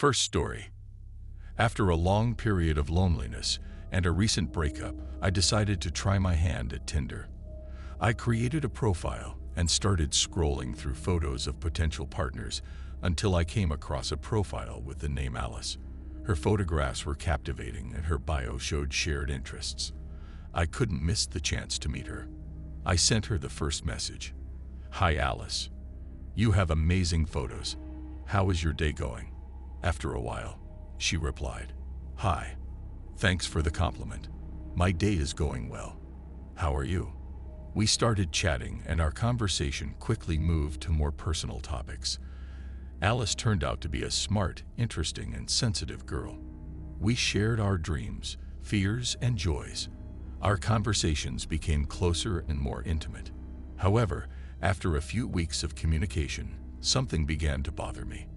First story. After a long period of loneliness and a recent breakup, I decided to try my hand at Tinder. I created a profile and started scrolling through photos of potential partners until I came across a profile with the name Alice. Her photographs were captivating and her bio showed shared interests. I couldn't miss the chance to meet her. I sent her the first message. "Hi Alice. You have amazing photos. How is your day going?" After a while, she replied, "Hi. Thanks for the compliment. My day is going well. How are you?" We started chatting and our conversation quickly moved to more personal topics. Alice turned out to be a smart, interesting, and sensitive girl. We shared our dreams, fears, and joys. Our conversations became closer and more intimate. However, after a few weeks of communication, something began to bother me.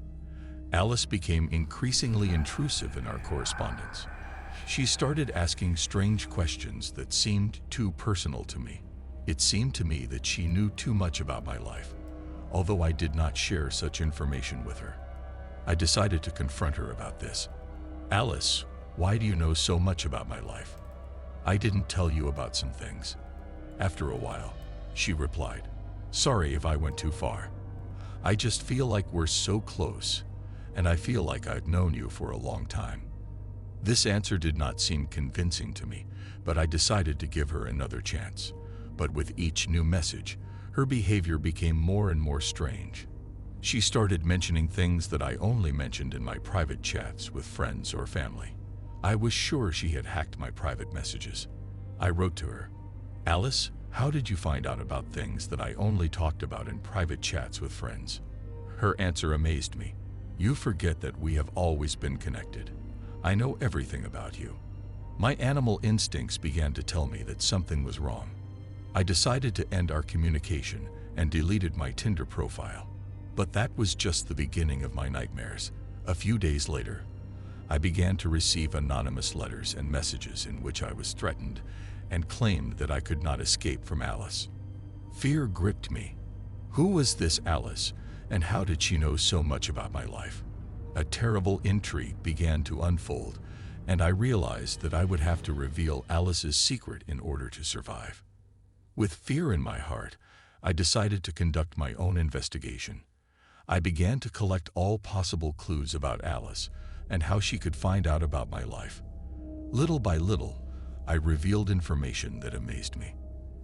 Alice became increasingly intrusive in our correspondence. She started asking strange questions that seemed too personal to me. It seemed to me that she knew too much about my life, although I did not share such information with her. I decided to confront her about this. "Alice, why do you know so much about my life? I didn't tell you about some things." After a while, she replied, "Sorry if I went too far. I just feel like we're so close, and I feel like I've known you for a long time." This answer did not seem convincing to me, but I decided to give her another chance. But with each new message, her behavior became more and more strange. She started mentioning things that I only mentioned in my private chats with friends or family. I was sure she had hacked my private messages. I wrote to her, "Alice, how did you find out about things that I only talked about in private chats with friends?" Her answer amazed me. "You forget that we have always been connected. I know everything about you." My animal instincts began to tell me that something was wrong. I decided to end our communication and deleted my Tinder profile. But that was just the beginning of my nightmares. A few days later, I began to receive anonymous letters and messages in which I was threatened and claimed that I could not escape from Alice. Fear gripped me. Who was this Alice, and how did she know so much about my life? A terrible intrigue began to unfold, and I realized that I would have to reveal Alice's secret in order to survive. With fear in my heart, I decided to conduct my own investigation. I began to collect all possible clues about Alice and how she could find out about my life. Little by little, I revealed information that amazed me.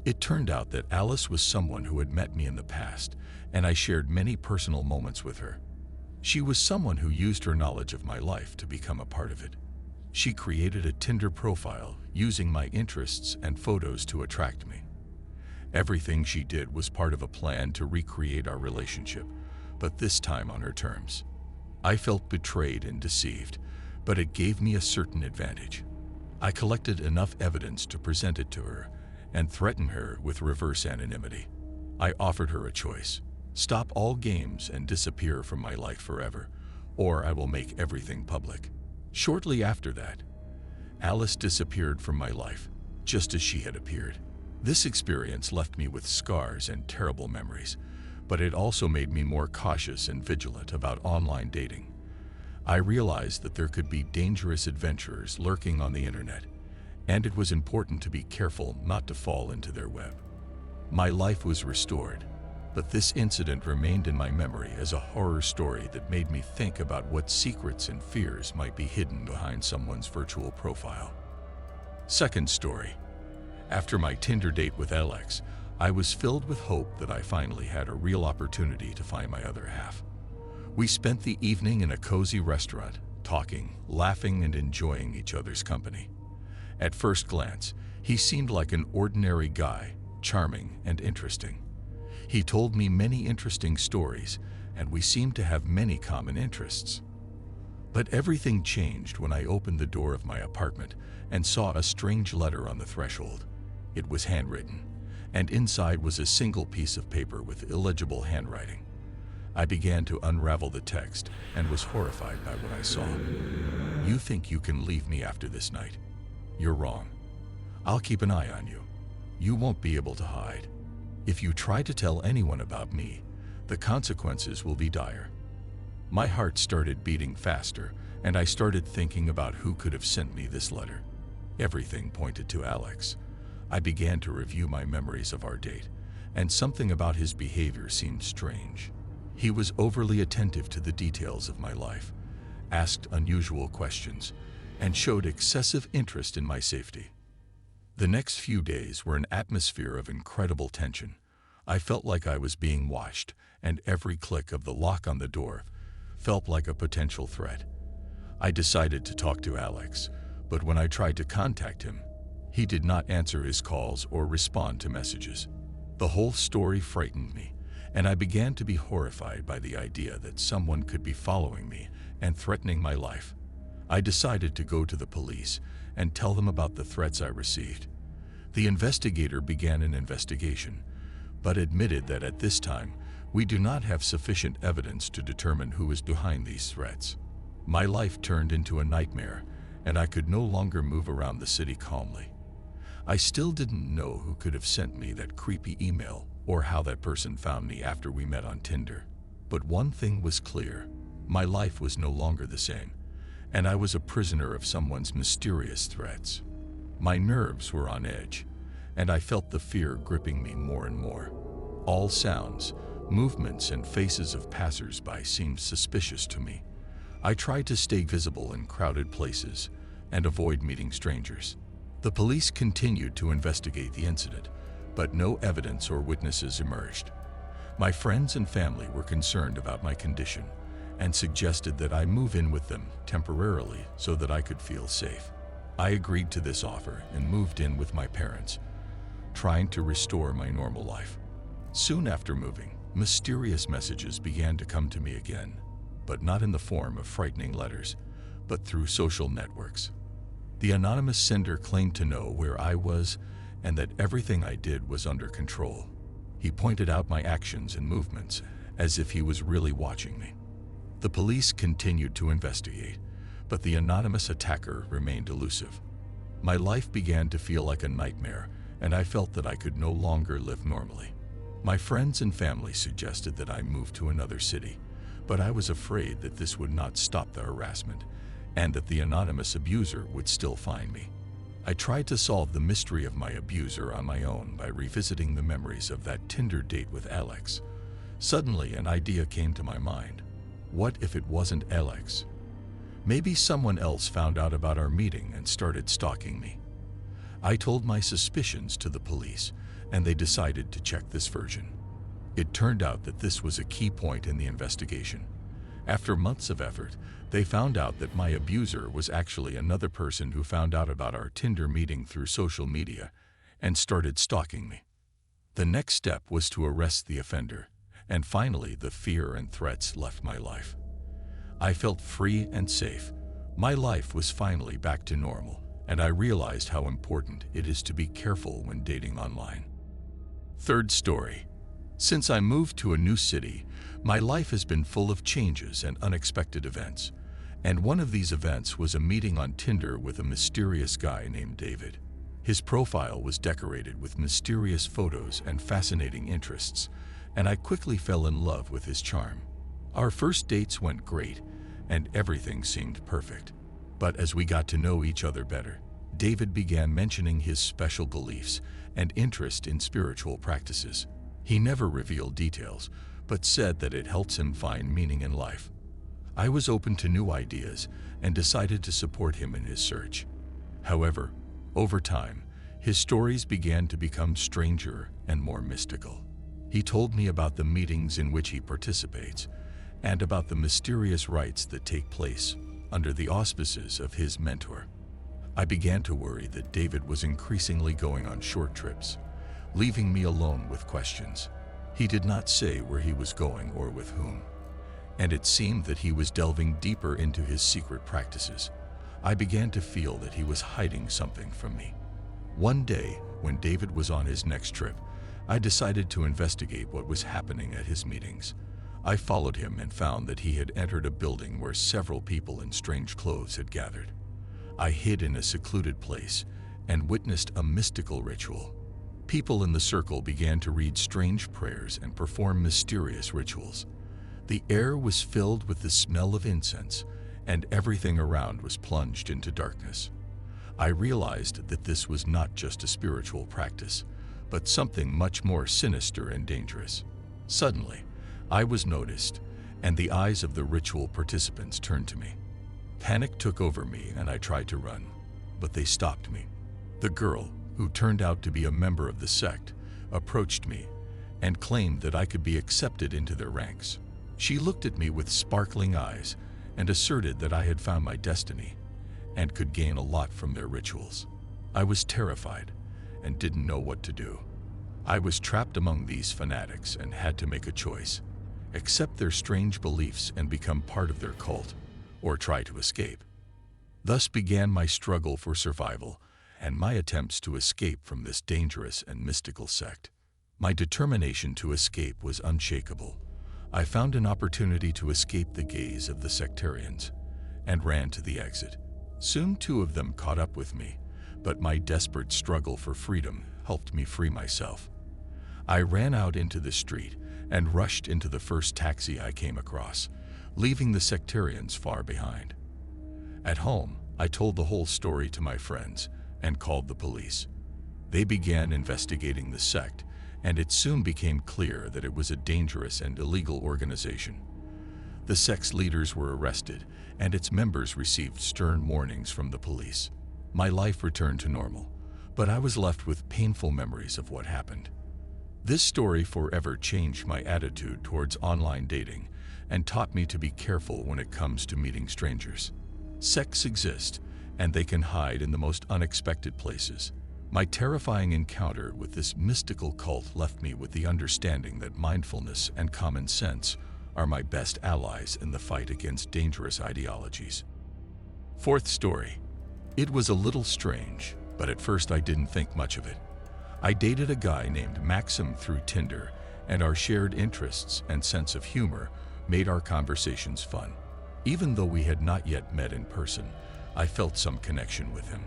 It turned out that Alice was someone who had met me in the past, and I shared many personal moments with her. She was someone who used her knowledge of my life to become a part of it. She created a Tinder profile using my interests and photos to attract me. Everything she did was part of a plan to recreate our relationship, but this time on her terms. I felt betrayed and deceived, but it gave me a certain advantage. I collected enough evidence to present it to her and threaten her with reverse anonymity. I offered her a choice: stop all games and disappear from my life forever, or I will make everything public. Shortly after that, Alice disappeared from my life, just as she had appeared. This experience left me with scars and terrible memories, but it also made me more cautious and vigilant about online dating. I realized that there could be dangerous adventurers lurking on the internet, and it was important to be careful not to fall into their web. My life was restored, but this incident remained in my memory as a horror story that made me think about what secrets and fears might be hidden behind someone's virtual profile. Second story. After my Tinder date with Alex, I was filled with hope that I finally had a real opportunity to find my other half. We spent the evening in a cozy restaurant, talking, laughing, and enjoying each other's company. At first glance, he seemed like an ordinary guy, charming and interesting. He told me many interesting stories, and we seemed to have many common interests. But everything changed when I opened the door of my apartment and saw a strange letter on the threshold. It was handwritten, and inside was a single piece of paper with illegible handwriting. I began to unravel the text and was horrified by what I saw. "You think you can leave me after this night? You're wrong. I'll keep an eye on you. You won't be able to hide. If you try to tell anyone about me, the consequences will be dire." My heart started beating faster, and I started thinking about who could have sent me this letter. Everything pointed to Alex. I began to review my memories of our date, and something about his behavior seemed strange. He was overly attentive to the details of my life, asked unusual questions, and showed excessive interest in my safety. The next few days were an atmosphere of incredible tension. I felt like I was being watched, and every click of the lock on the door felt like a potential threat. I decided to talk to Alex, but when I tried to contact him, he did not answer his calls or respond to messages. The whole story frightened me, and I began to be horrified by the idea that someone could be following me and threatening my life. I decided to go to the police and tell them about the threats I received. The investigator began an investigation, but admitted that at this time, we do not have sufficient evidence to determine who is behind these threats. My life turned into a nightmare, and I could no longer move around the city calmly. I still didn't know who could have sent me that creepy email or how that person found me after we met on Tinder. But one thing was clear: my life was no longer the same, and I was a prisoner of someone's mysterious threats. My nerves were on edge, and I felt the fear gripping me more and more. All sounds, movements, and faces of passers-by seemed suspicious to me. I tried to stay visible in crowded places and avoid meeting strangers. The police continued to investigate the incident, but no evidence or witnesses emerged. My friends and family were concerned about my condition and suggested that I move in with them temporarily so that I could feel safe. I agreed to this offer and moved in with my parents, trying to restore my normal life. Soon after moving, mysterious messages began to come to me again, but not in the form of frightening letters, but through social networks. The anonymous sender claimed to know where I was and that everything I did was under control. He pointed out my actions and movements as if he was really watching me. The police continued to investigate, but the anonymous attacker remained elusive. My life began to feel like a nightmare, and I felt that I could no longer live normally. My friends and family suggested that I move to another city, but I was afraid that this would not stop the harassment and that the anonymous abuser would still find me. I tried to solve the mystery of my abuser on my own by revisiting the memories of that Tinder date with Alex. Suddenly, an idea came to my mind. What if it wasn't Alex? Maybe someone else found out about our meeting and started stalking me. I told my suspicions to the police, and they decided to check this version. It turned out that this was a key point in the investigation. After months of effort, they found out that my abuser was actually another person who found out about our Tinder meeting through social media and started stalking me. The next step was to arrest the offender, and finally the fear and threats left my life. I felt free and safe. My life was finally back to normal, and I realized how important it is to be careful when dating online. Third story. Since I moved to a new city, my life has been full of changes and unexpected events, and one of these events was a meeting on Tinder with a mysterious guy named David. His profile was decorated with mysterious photos and fascinating interests, and I quickly fell in love with his charm. Our first dates went great, and everything seemed perfect. But as we got to know each other better, David began mentioning his special beliefs and interest in spiritual practices. He never revealed details, but said that it helps him find meaning in life. I was open to new ideas and decided to support him in his search. However, over time, his stories began to become stranger and more mystical. He told me about the meetings in which he participates and about the mysterious rites that take place under the auspices of his mentor. I began to worry that David was increasingly going on short trips, leaving me alone with questions. He did not say where he was going or with whom, and it seemed that he was delving deeper into his secret practices. I began to feel that he was hiding something from me. One day, when David was on his next trip, I decided to investigate what was happening at his meetings. I followed him and found that he had entered a building where several people in strange clothes had gathered. I hid in a secluded place and witnessed a mystical ritual. People in the circle began to read strange prayers and perform mysterious rituals. The air was filled with the smell of incense, and everything around was plunged into darkness. I realized that this was not just a spiritual practice, but something much more sinister and dangerous. Suddenly, I was noticed, and the eyes of the ritual participants turned to me. Panic took over me, and I tried to run, but they stopped me. The girl, who turned out to be a member of the sect, approached me and claimed that I could be accepted into their ranks. She looked at me with sparkling eyes and asserted that I had found my destiny and could gain a lot from their rituals. I was terrified and didn't know what to do. I was trapped among these fanatics and had to make a choice: accept their strange beliefs and become part of their cult, or try to escape. Thus began my struggle for survival and my attempts to escape from this dangerous and mystical sect. My determination to escape was unshakable. I found an opportunity to escape the gaze of the sectarians and ran to the exit. Soon 2 of them caught up with me, but my desperate struggle for freedom helped me free myself. I ran out into the street and rushed into the first taxi I came across, leaving the sectarians far behind. At home, I told the whole story to my friends and called the police. They began investigating the sect, and it soon became clear that it was a dangerous and illegal organization. The sect's leaders were arrested, and its members received stern warnings from the police. My life returned to normal, but I was left with painful memories of what happened. This story forever changed my attitude towards online dating and taught me to be careful when it comes to meeting strangers. Sects exist, and they can hide in the most unexpected places. My terrifying encounter with this mystical cult left me with the understanding that mindfulness and common sense are my best allies in the fight against dangerous ideologies. 4th story. It was a little strange, but at first I didn't think much of it. I dated a guy named Maxim through Tinder, and our shared interests and sense of humor made our conversations fun. Even though we had not yet met in person, I felt some connection with him.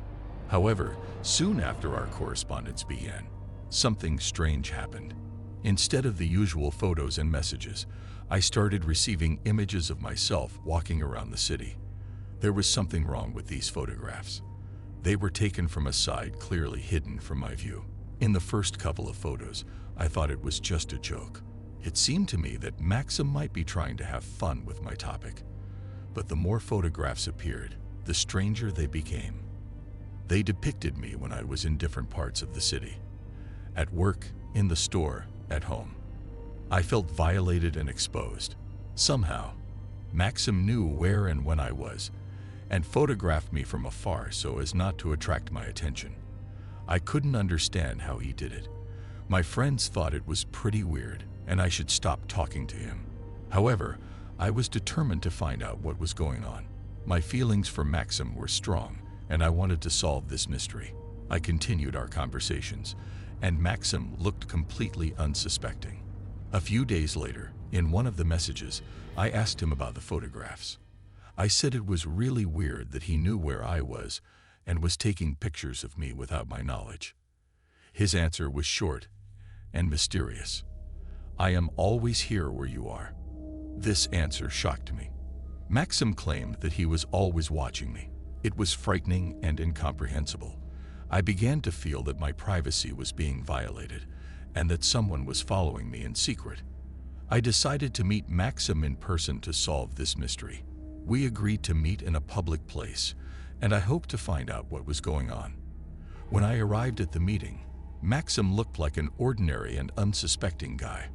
However, soon after our correspondence began, something strange happened. Instead of the usual photos and messages, I started receiving images of myself walking around the city. There was something wrong with these photographs. They were taken from a side clearly hidden from my view. In the first couple of photos, I thought it was just a joke. It seemed to me that Maxim might be trying to have fun with my topic. But the more photographs appeared, the stranger they became. They depicted me when I was in different parts of the city. At work, in the store, at home. I felt violated and exposed. Somehow, Maxim knew where and when I was, and photographed me from afar so as not to attract my attention. I couldn't understand how he did it. My friends thought it was pretty weird, and I should stop talking to him. However, I was determined to find out what was going on. My feelings for Maxim were strong, and I wanted to solve this mystery. I continued our conversations, and Maxim looked completely unsuspecting. A few days later, in one of the messages, I asked him about the photographs. I said it was really weird that he knew where I was and was taking pictures of me without my knowledge. His answer was short and mysterious. "I am always here where you are." This answer shocked me. Maxim claimed that he was always watching me. It was frightening and incomprehensible. I began to feel that my privacy was being violated and that someone was following me in secret. I decided to meet Maxim in person to solve this mystery. We agreed to meet in a public place, and I hoped to find out what was going on. When I arrived at the meeting, Maxim looked like an ordinary and unsuspecting guy.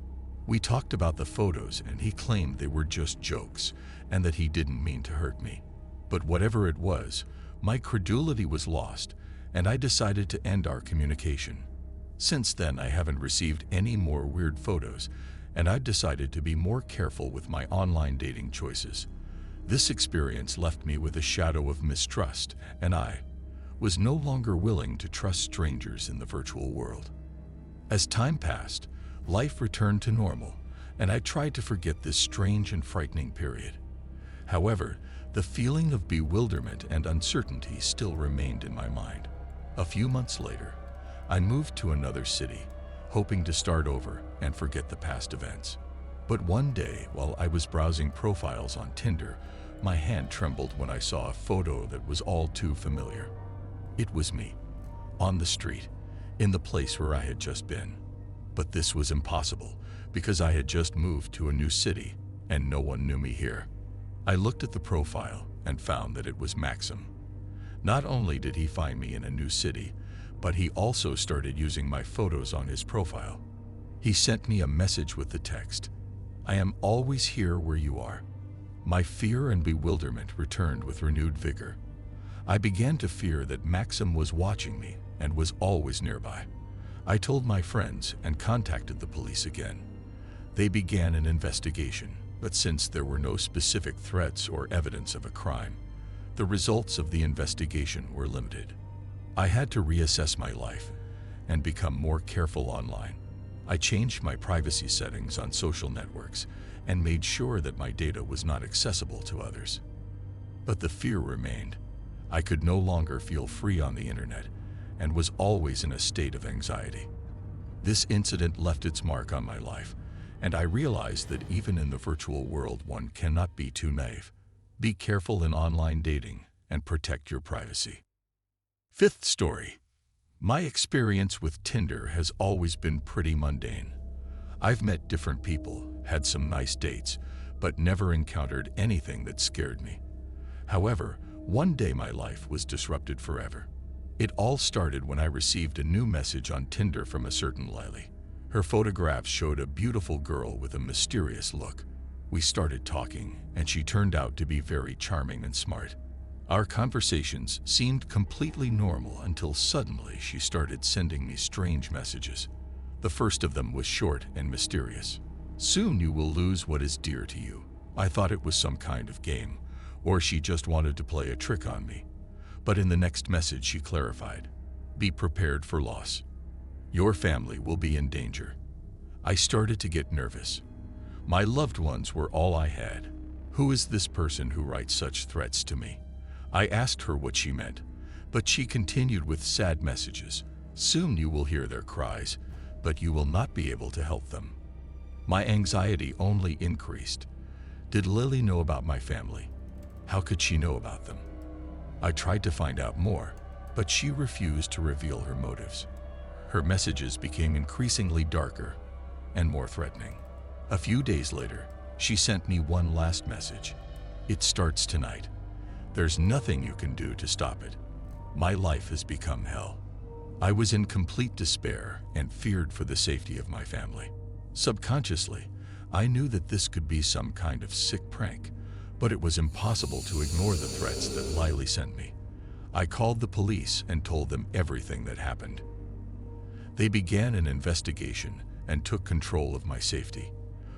We talked about the photos, and he claimed they were just jokes and that he didn't mean to hurt me. But whatever it was, my credulity was lost, and I decided to end our communication. Since then, I haven't received any more weird photos, and I've decided to be more careful with my online dating choices. This experience left me with a shadow of mistrust, and I was no longer willing to trust strangers in the virtual world. As time passed, life returned to normal, and I tried to forget this strange and frightening period. However, the feeling of bewilderment and uncertainty still remained in my mind. A few months later, I moved to another city, hoping to start over and forget the past events. But one day, while I was browsing profiles on Tinder, my hand trembled when I saw a photo that was all too familiar. It was me, on the street, in the place where I had just been. But this was impossible, because I had just moved to a new city, and no one knew me here. I looked at the profile and found that it was Maxim. Not only did he find me in a new city, but he also started using my photos on his profile. He sent me a message with the text, "I am always here where you are." My fear and bewilderment returned with renewed vigor. I began to fear that Maxim was watching me and was always nearby. I told my friends and contacted the police again. They began an investigation, but since there were no specific threats or evidence of a crime, the results of the investigation were limited. I had to reassess my life and become more careful online. I changed my privacy settings on social networks and made sure that my data was not accessible to others. But the fear remained. I could no longer feel free on the internet and was always in a state of anxiety. This incident left its mark on my life, and I realized that even in the virtual world, one cannot be too naive. Be careful in online dating and protect your privacy. Fifth story. My experience with Tinder has always been pretty mundane. I've met different people, had some nice dates, but never encountered anything that scared me. However, one day my life was disrupted forever. It all started when I received a new message on Tinder from a certain Lily. Her photographs showed a beautiful girl with a mysterious look. We started talking, and she turned out to be very charming and smart. Our conversations seemed completely normal until suddenly she started sending me strange messages. The first of them was short and mysterious. "Soon you will lose what is dear to you." I thought it was some kind of game, or she just wanted to play a trick on me. But in the next message she clarified, "Be prepared for loss. Your family will be in danger." I started to get nervous. My loved ones were all I had. Who is this person who writes such threats to me? I asked her what she meant, but she continued with sad messages. "Soon you will hear their cries, but you will not be able to help them." My anxiety only increased. Did Lily know about my family? How could she know about them? I tried to find out more, but she refused to reveal her motives. Her messages became increasingly darker and more threatening. A few days later, she sent me one last message. "It starts tonight. There's nothing you can do to stop it." My life has become hell. I was in complete despair and feared for the safety of my family. Subconsciously, I knew that this could be some kind of sick prank, but it was impossible to ignore the threats that Lily sent me. I called the police and told them everything that happened. They began an investigation and took control of my safety.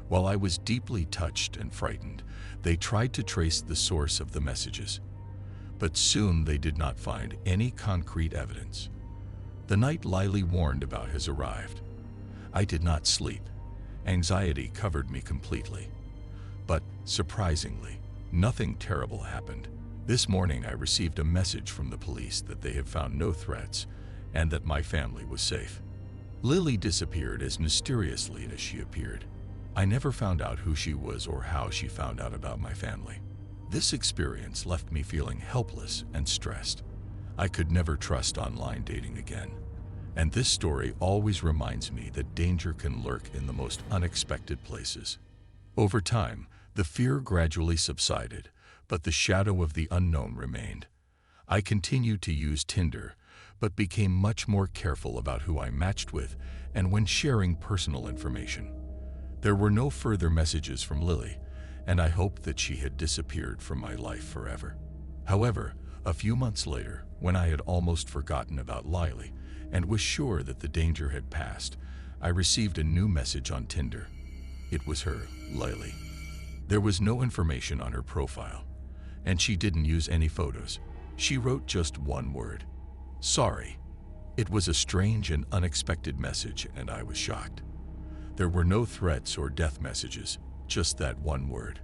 While I was deeply touched and frightened, they tried to trace the source of the messages. But soon they did not find any concrete evidence. The night Lily warned about has arrived. I did not sleep. Anxiety covered me completely. But, surprisingly, nothing terrible happened. This morning I received a message from the police that they have found no threats and that my family was safe. Lily disappeared as mysteriously as she appeared. I never found out who she was or how she found out about my family. This experience left me feeling helpless and stressed. I could never trust online dating again. And this story always reminds me that danger can lurk in the most unexpected places. Over time, the fear gradually subsided, but the shadow of the unknown remained. I continued to use Tinder, but became much more careful about who I matched with and when sharing personal information. There were no further messages from Lily, and I hoped that she had disappeared from my life forever. However, a few months later, when I had almost forgotten about Lily and was sure that the danger had passed, I received a new message on Tinder. It was her, Lily. There was no information on her profile, and she didn't use any photos. She wrote just one word: "Sorry." It was a strange and unexpected message, and I was shocked. There were no threats or death messages, just that one word.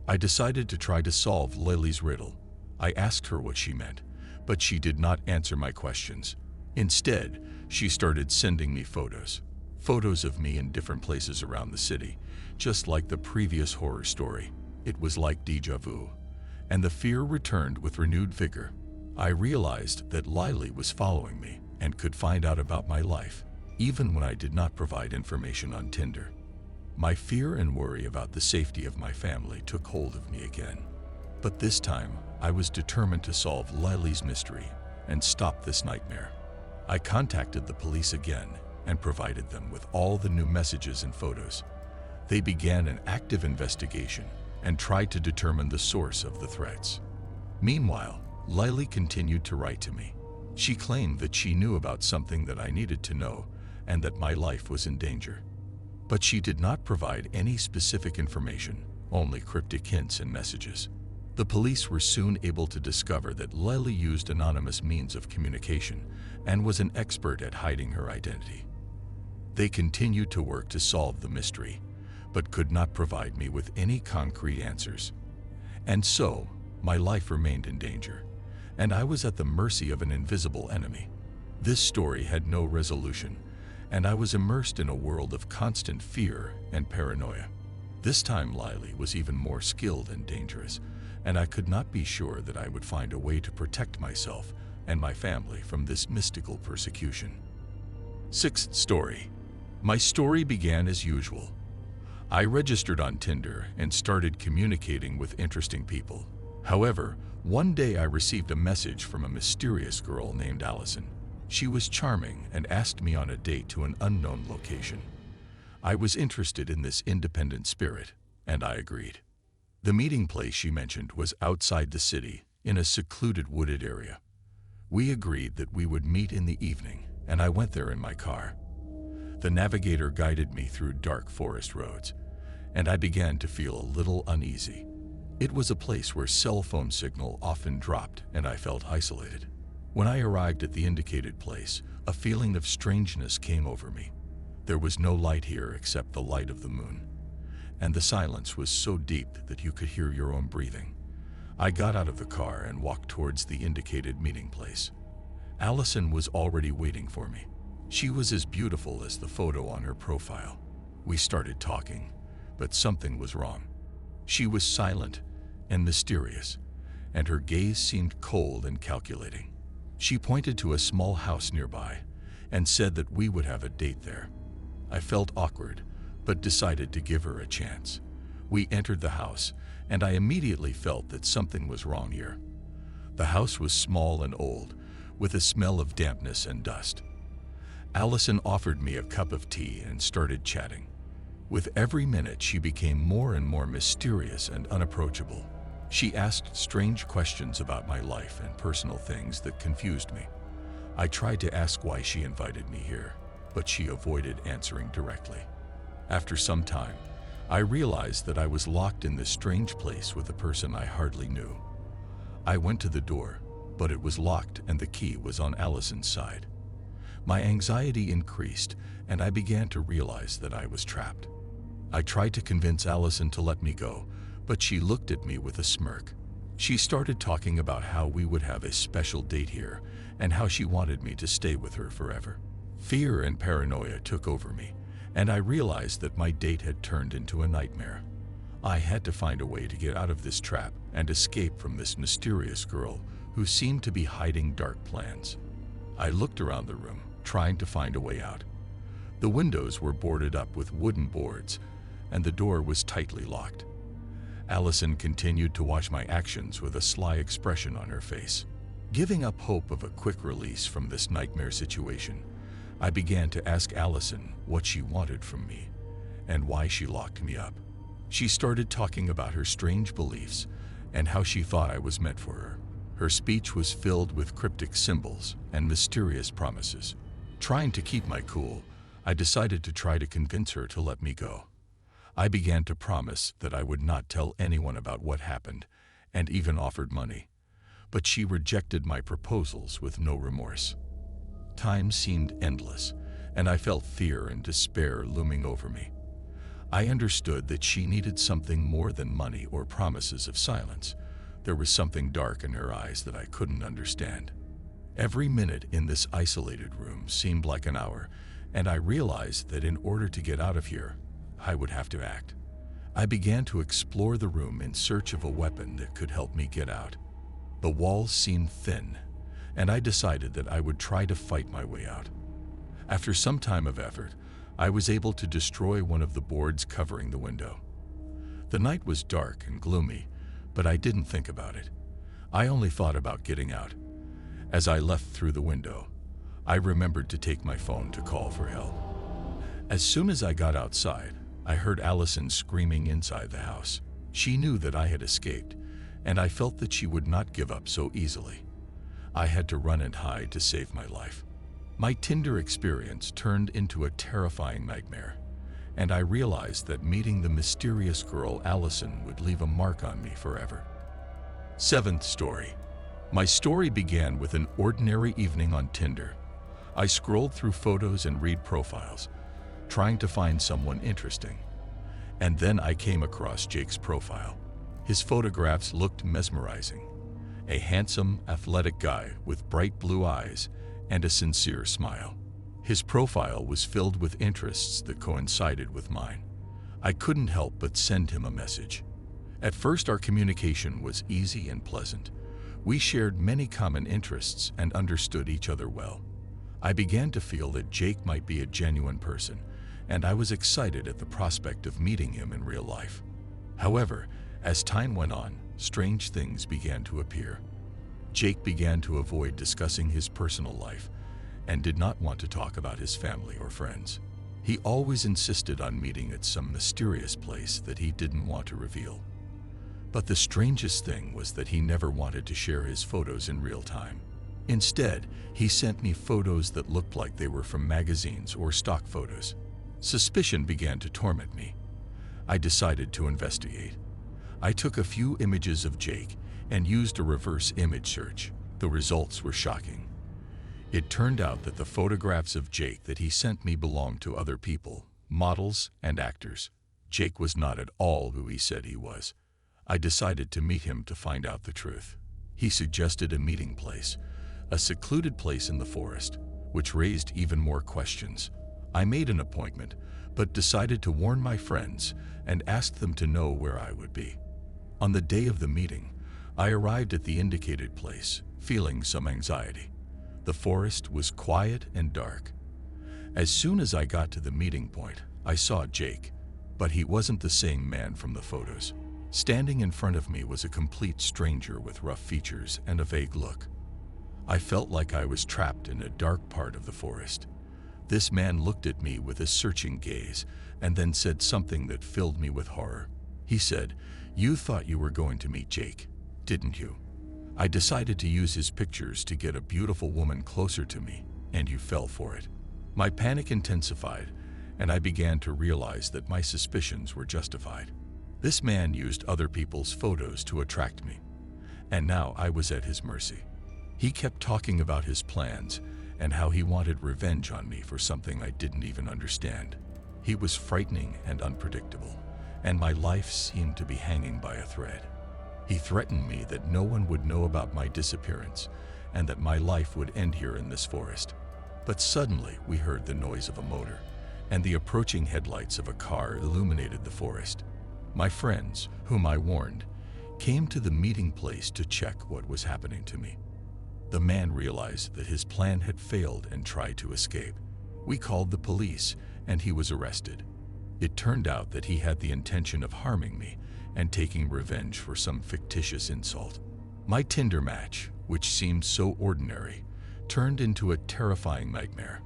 I decided to try to solve Lily's riddle. I asked her what she meant, but she did not answer my questions. Instead, she started sending me photos. Photos of me in different places around the city, just like the previous horror story. It was like déjà vu, and the fear returned with renewed vigor. I realized that Lily was following me and could find out about my life, even when I did not provide information on Tinder. My fear and worry about the safety of my family took hold of me again. But this time, I was determined to solve Lily's mystery and stop this nightmare. I contacted the police again and provided them with all the new messages and photos. They began an active investigation and tried to determine the source of the threats. Meanwhile, Lily continued to write to me. She claimed that she knew about something that I needed to know and that my life was in danger. But she did not provide any specific information, only cryptic hints and messages. The police were soon able to discover that Lily used anonymous means of communication and was an expert at hiding her identity. They continued to work to solve the mystery, but could not provide me with any concrete answers. And so, my life remained in danger, and I was at the mercy of an invisible enemy. This story had no resolution, and I was immersed in a world of constant fear and paranoia. This time Lily was even more skilled and dangerous, and I could not be sure that I would find a way to protect myself and my family from this mystical persecution. Sixth story. My story began as usual. I registered on Tinder and started communicating with interesting people. However, one day I received a message from a mysterious girl named Allison. She was charming and asked me on a date to an unknown location. I was interested in this independent spirit, and I agreed. The meeting place she mentioned was outside the city, in a secluded wooded area. We agreed that we would meet in the evening, and I went there in my car. The navigator guided me through dark forest roads, and I began to feel a little uneasy. It was a place where cell phone signal often dropped, and I felt isolated. When I arrived at the indicated place, a feeling of strangeness came over me. There was no light here except the light of the moon, and the silence was so deep that you could hear your own breathing. I got out of the car and walked towards the indicated meeting place. Allison was already waiting for me. She was as beautiful as the photo on her profile. We started talking, but something was wrong. She was silent and mysterious, and her gaze seemed cold and calculating. She pointed to a small house nearby and said that we would have a date there. I felt awkward, but decided to give her a chance. We entered the house, and I immediately felt that something was wrong here. The house was small and old, with a smell of dampness and dust. Allison offered me a cup of tea and started chatting. With every minute, she became more and more mysterious and unapproachable. She asked strange questions about my life and personal things that confused me. I tried to ask why she invited me here, but she avoided answering directly. After some time, I realized that I was locked in this strange place with a person I hardly knew. I went to the door, but it was locked and the key was on Allison's side. My anxiety increased, and I began to realize that I was trapped. I tried to convince Allison to let me go, but she looked at me with a smirk. She started talking about how we would have a special date here and how she wanted me to stay with her forever. Fear and paranoia took over me, and I realized that my date had turned into a nightmare. I had to find a way to get out of this trap and escape from this mysterious girl who seemed to be hiding dark plans. I looked around the room, trying to find a way out. The windows were boarded up with wooden boards, and the door was tightly locked. Allison continued to watch my actions with a sly expression on her face. Giving up hope of a quick release from this nightmare situation, I began to ask Allison what she wanted from me and why she locked me up. She started talking about her strange beliefs and how she thought I was meant for her. Her speech was filled with cryptic symbols and mysterious promises. Trying to keep my cool, I decided to try to convince her to let me go. I began to promise that I would not tell anyone about what happened, and even offered money. But she rejected my proposals with no remorse. Time seemed endless, and I felt fear and despair looming over me. I understood that she needed something more than money or promises of silence. There was something dark in her eyes that I couldn't understand. Every minute in this isolated room seemed like an hour, and I realized that in order to get out of here, I would have to act. I began to explore the room in search of a weapon that could help me get out. The walls seemed thin, and I decided that I would try to fight my way out. After some time of effort, I was able to destroy one of the boards covering the window. The night was dark and gloomy, but I didn't think about it. I only thought about getting out. As I left through the window, I remembered to take my phone to call for help. As soon as I got outside, I heard Allison screaming inside the house. She knew that I had escaped, and I felt that she would not give up so easily. I had to run and hide to save my life. My Tinder experience turned into a terrifying nightmare, and I realized that meeting the mysterious girl Allison would leave a mark on me forever. Seventh story. My story began with an ordinary evening on Tinder. I scrolled through photos and read profiles, trying to find someone interesting. And then I came across Jake's profile. His photographs looked mesmerizing. A handsome, athletic guy with bright blue eyes and a sincere smile. His profile was filled with interests that coincided with mine. I couldn't help but send him a message. At first, our communication was easy and pleasant. We shared many common interests and understood each other well. I began to feel that Jake might be a genuine person, and I was excited at the prospect of meeting him in real life. However, as time went on, strange things began to appear. Jake began to avoid discussing his personal life and did not want to talk about his family or friends. He always insisted on meeting at some mysterious place that he didn't want to reveal. But the strangest thing was that he never wanted to share his photos in real time. Instead, he sent me photos that looked like they were from magazines or stock photos. Suspicion began to torment me. I decided to investigate. I took a few images of Jake and used a reverse image search. The results were shocking. It turned out that the photographs of Jake that he sent me belonged to other people, models and actors. Jake was not at all who he said he was. I decided to meet him to find out the truth. He suggested a meeting place, a secluded place in the forest, which raised even more questions. I made an appointment, but decided to warn my friends and asked them to know where I would be. On the day of the meeting, I arrived at the indicated place, feeling some anxiety. The forest was quiet and dark. As soon as I got to the meeting point, I saw Jake, but he wasn't the same man from the photos. Standing in front of me was a complete stranger with rough features and a vague look. I felt like I was trapped in a dark part of the forest. This man looked at me with a searching gaze and then said something that filled me with horror. He said, "You thought you were going to meet Jake, didn't you? I decided to use his pictures to get a beautiful woman closer to me, and you fell for it." My panic intensified, and I began to realize that my suspicions were justified. This man used other people's photos to attract me, and now I was at his mercy. He kept talking about his plans and how he wanted revenge on me for something I didn't even understand. He was frightening and unpredictable, and my life seemed to be hanging by a thread. He threatened me that no one would know about my disappearance and that my life would end here in this forest. But suddenly we heard the noise of a motor, and the approaching headlights of a car illuminated the forest. My friends, whom I warned, came to the meeting place to check what was happening to me. The man realized that his plan had failed and tried to escape. We called the police, and he was arrested. It turned out that he had the intention of harming me and taking revenge for some fictitious insult. My Tinder match, which seemed so ordinary, turned into a terrifying nightmare.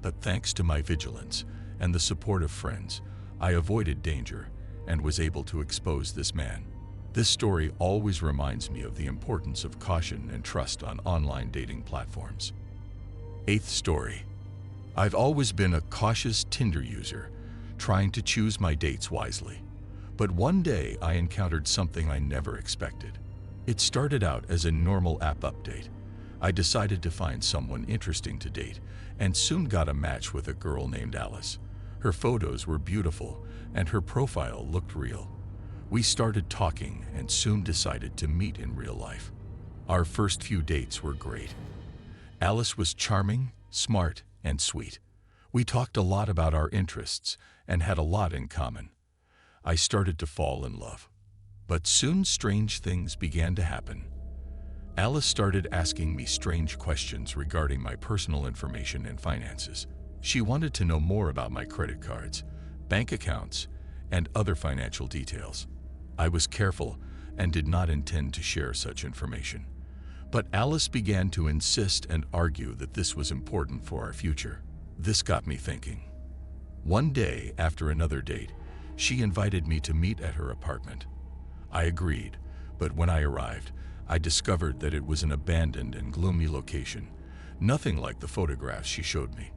But thanks to my vigilance and the support of friends, I avoided danger and was able to expose this man. This story always reminds me of the importance of caution and trust on online dating platforms. Eighth story. I've always been a cautious Tinder user, trying to choose my dates wisely. But one day I encountered something I never expected. It started out as a normal app update. I decided to find someone interesting to date and soon got a match with a girl named Alice. Her photos were beautiful and her profile looked real. We started talking and soon decided to meet in real life. Our first few dates were great. Alice was charming, smart, and sweet. We talked a lot about our interests and had a lot in common. I started to fall in love. But soon strange things began to happen. Alice started asking me strange questions regarding my personal information and finances. She wanted to know more about my credit cards, bank accounts, and other financial details. I was careful and did not intend to share such information. But Alice began to insist and argue that this was important for our future. This got me thinking. One day, after another date, she invited me to meet at her apartment. I agreed, but when I arrived, I discovered that it was an abandoned and gloomy location, nothing like the photographs she showed me.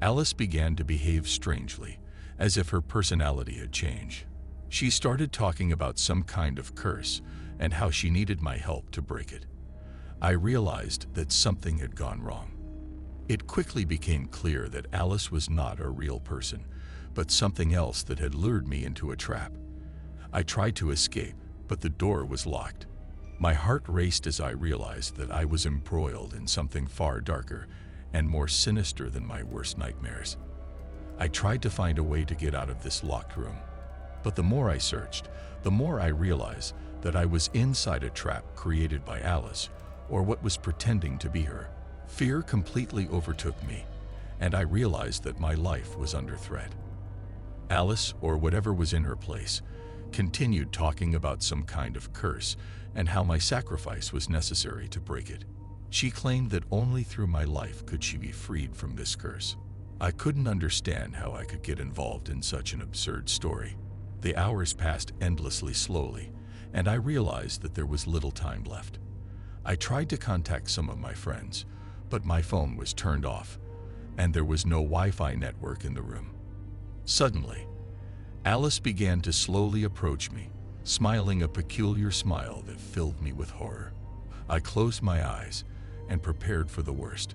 Alice began to behave strangely, as if her personality had changed. She started talking about some kind of curse and how she needed my help to break it. I realized that something had gone wrong. It quickly became clear that Alice was not a real person, but something else that had lured me into a trap. I tried to escape, but the door was locked. My heart raced as I realized that I was embroiled in something far darker and more sinister than my worst nightmares. I tried to find a way to get out of this locked room, but the more I searched, the more I realized that I was inside a trap created by Alice, or what was pretending to be her. Fear completely overtook me, and I realized that my life was under threat. Alice, or whatever was in her place, continued talking about some kind of curse and how my sacrifice was necessary to break it. She claimed that only through my life could she be freed from this curse. I couldn't understand how I could get involved in such an absurd story. The hours passed endlessly slowly, and I realized that there was little time left. I tried to contact some of my friends, but my phone was turned off, and there was no Wi-Fi network in the room. Suddenly, Alice began to slowly approach me, smiling a peculiar smile that filled me with horror. I closed my eyes and prepared for the worst,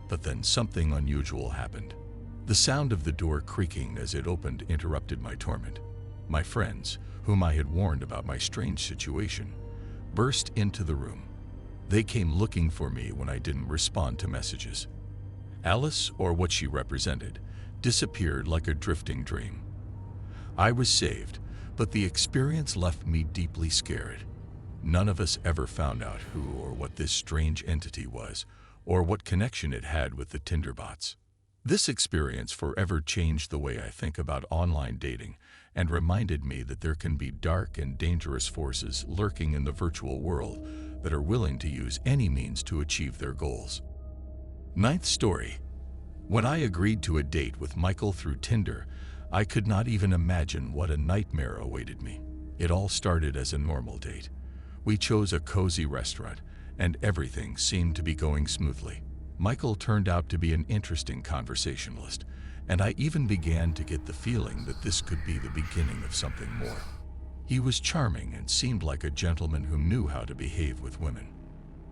but then something unusual happened. The sound of the door creaking as it opened interrupted my torment. My friends, whom I had warned about my strange situation, burst into the room. They came looking for me when I didn't respond to messages. Alice, or what she represented, disappeared like a drifting dream. I was saved, but the experience left me deeply scared. None of us ever found out who or what this strange entity was, or what connection it had with the Tinder bots. This experience forever changed the way I think about online dating and reminded me that there can be dark and dangerous forces lurking in the virtual world that are willing to use any means to achieve their goals. Ninth story. When I agreed to a date with Michael through Tinder, I could not even imagine what a nightmare awaited me. It all started as a normal date. We chose a cozy restaurant, and everything seemed to be going smoothly. Michael turned out to be an interesting conversationalist, and I even began to get the feeling that this could be the beginning of something more. He was charming and seemed like a gentleman who knew how to behave with women.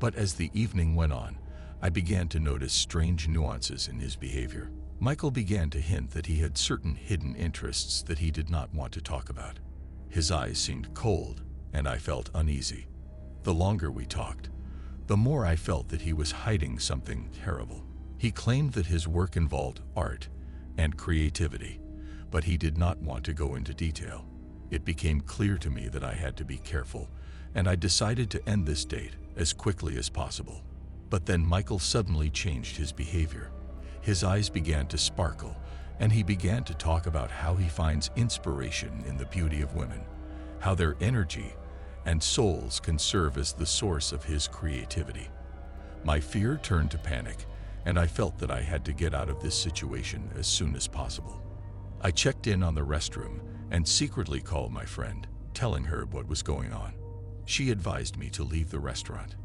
But as the evening went on, I began to notice strange nuances in his behavior. Michael began to hint that he had certain hidden interests that he did not want to talk about. His eyes seemed cold, and I felt uneasy. The longer we talked, the more I felt that he was hiding something terrible. He claimed that his work involved art and creativity, but he did not want to go into detail. It became clear to me that I had to be careful, and I decided to end this date as quickly as possible. But then Michael suddenly changed his behavior. His eyes began to sparkle, and he began to talk about how he finds inspiration in the beauty of women, how their energy and souls can serve as the source of his creativity. My fear turned to panic, and I felt that I had to get out of this situation as soon as possible. I checked in on the restroom and secretly called my friend, telling her what was going on. She advised me to leave the restaurant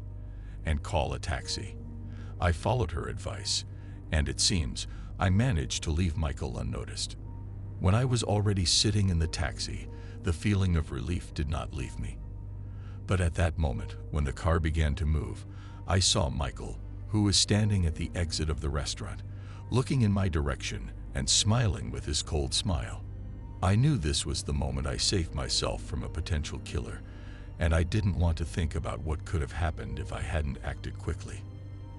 and call a taxi. I followed her advice, and it seems I managed to leave Michael unnoticed. When I was already sitting in the taxi, the feeling of relief did not leave me. But at that moment, when the car began to move, I saw Michael, who was standing at the exit of the restaurant, looking in my direction and smiling with his cold smile. I knew this was the moment I saved myself from a potential killer, and I didn't want to think about what could have happened if I hadn't acted quickly.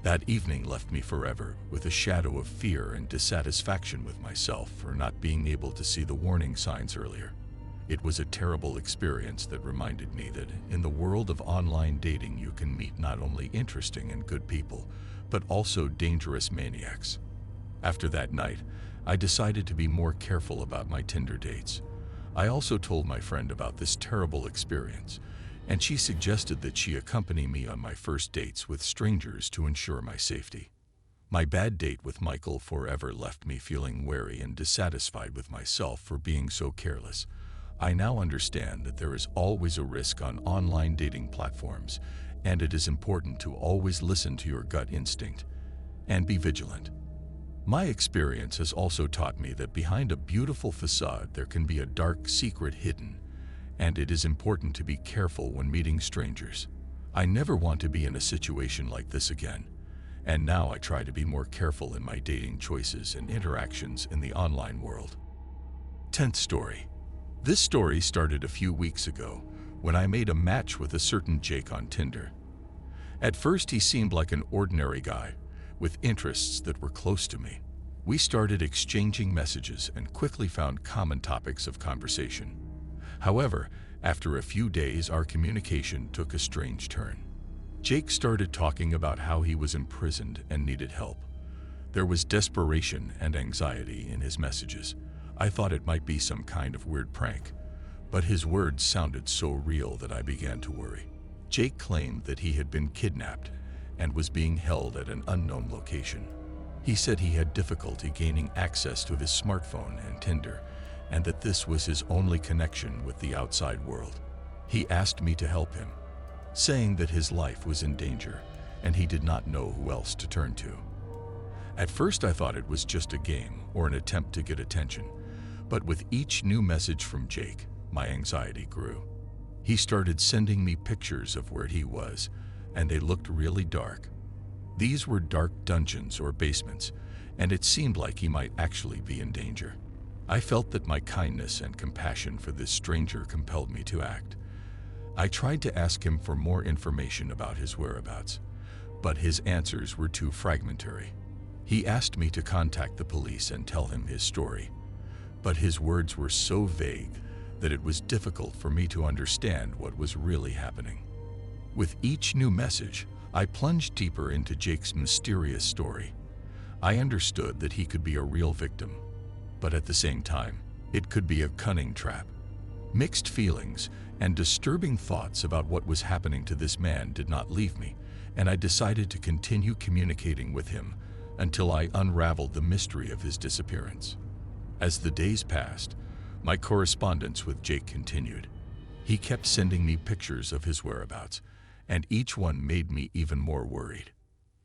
That evening left me forever with a shadow of fear and dissatisfaction with myself for not being able to see the warning signs earlier. It was a terrible experience that reminded me that in the world of online dating you can meet not only interesting and good people, but also dangerous maniacs. After that night, I decided to be more careful about my Tinder dates. I also told my friend about this terrible experience, and she suggested that she accompany me on my first dates with strangers to ensure my safety. My bad date with Michael forever left me feeling wary and dissatisfied with myself for being so careless. I now understand that there is always a risk on online dating platforms, and it is important to always listen to your gut instinct and be vigilant. My experience has also taught me that behind a beautiful facade there can be a dark secret hidden, and it is important to be careful when meeting strangers. I never want to be in a situation like this again, and now I try to be more careful in my dating choices and interactions in the online world. 10th story. This story started a few weeks ago when I made a match with a certain Jake on Tinder. At first he seemed like an ordinary guy with interests that were close to me. We started exchanging messages and quickly found common topics of conversation. However, after a few days our communication took a strange turn. Jake started talking about how he was imprisoned and needed help. There was desperation and anxiety in his messages. I thought it might be some kind of weird prank, but his words sounded so real that I began to worry. Jake claimed that he had been kidnapped and was being held at an unknown location. He said he had difficulty gaining access to his smartphone and Tinder, and that this was his only connection with the outside world. He asked me to help him, saying that his life was in danger and he did not know who else to turn to. At first I thought it was just a game or an attempt to get attention, but with each new message from Jake, my anxiety grew. He started sending me pictures of where he was, and they looked really dark. These were dark dungeons or basements, and it seemed like he might actually be in danger. I felt that my kindness and compassion for this stranger compelled me to act. I tried to ask him for more information about his whereabouts, but his answers were too fragmentary. He asked me to contact the police and tell him his story, but his words were so vague that it was difficult for me to understand what was really happening. With each new message, I plunged deeper into Jake's mysterious story. I understood that he could be a real victim, but at the same time, it could be a cunning trap. Mixed feelings and disturbing thoughts about what was happening to this man did not leave me, and I decided to continue communicating with him until I unraveled the mystery of his disappearance. As the days passed, my correspondence with Jake continued. He kept sending me pictures of his whereabouts, and each one made me even more worried.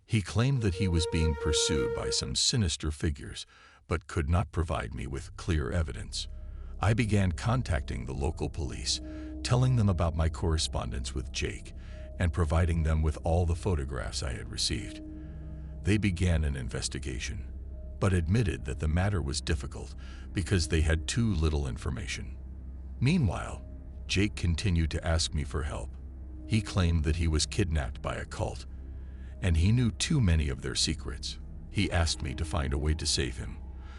He claimed that he was being pursued by some sinister figures, but could not provide me with clear evidence. I began contacting the local police, telling them about my correspondence with Jake, and providing them with all the photographs I had received. They began an investigation, but admitted that the matter was difficult because they had too little information. Meanwhile, Jake continued to ask me for help. He claimed that he was kidnapped by a cult, and he knew too many of their secrets. He asked me to find a way to save him,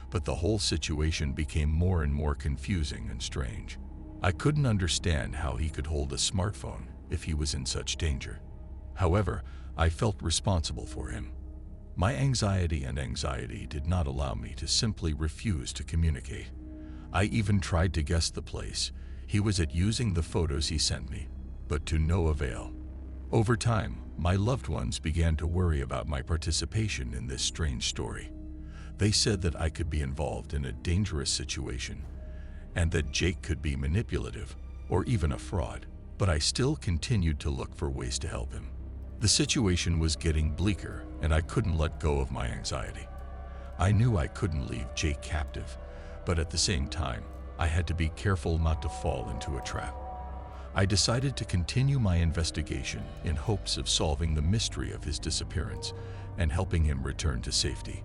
but the whole situation became more and more confusing and strange. I couldn't understand how he could hold a smartphone if he was in such danger. However, I felt responsible for him. My anxiety did not allow me to simply refuse to communicate. I even tried to guess the place he was at using the photos he sent me, but to no avail. Over time, my loved ones began to worry about my participation in this strange story. They said that I could be involved in a dangerous situation and that Jake could be manipulative or even a fraud, but I still continued to look for ways to help him. The situation was getting bleaker and I couldn't let go of my anxiety. I knew I couldn't leave Jake captive, but at the same time, I had to be careful not to fall into a trap. I decided to continue my investigation in hopes of solving the mystery of his disappearance and helping him return to safety.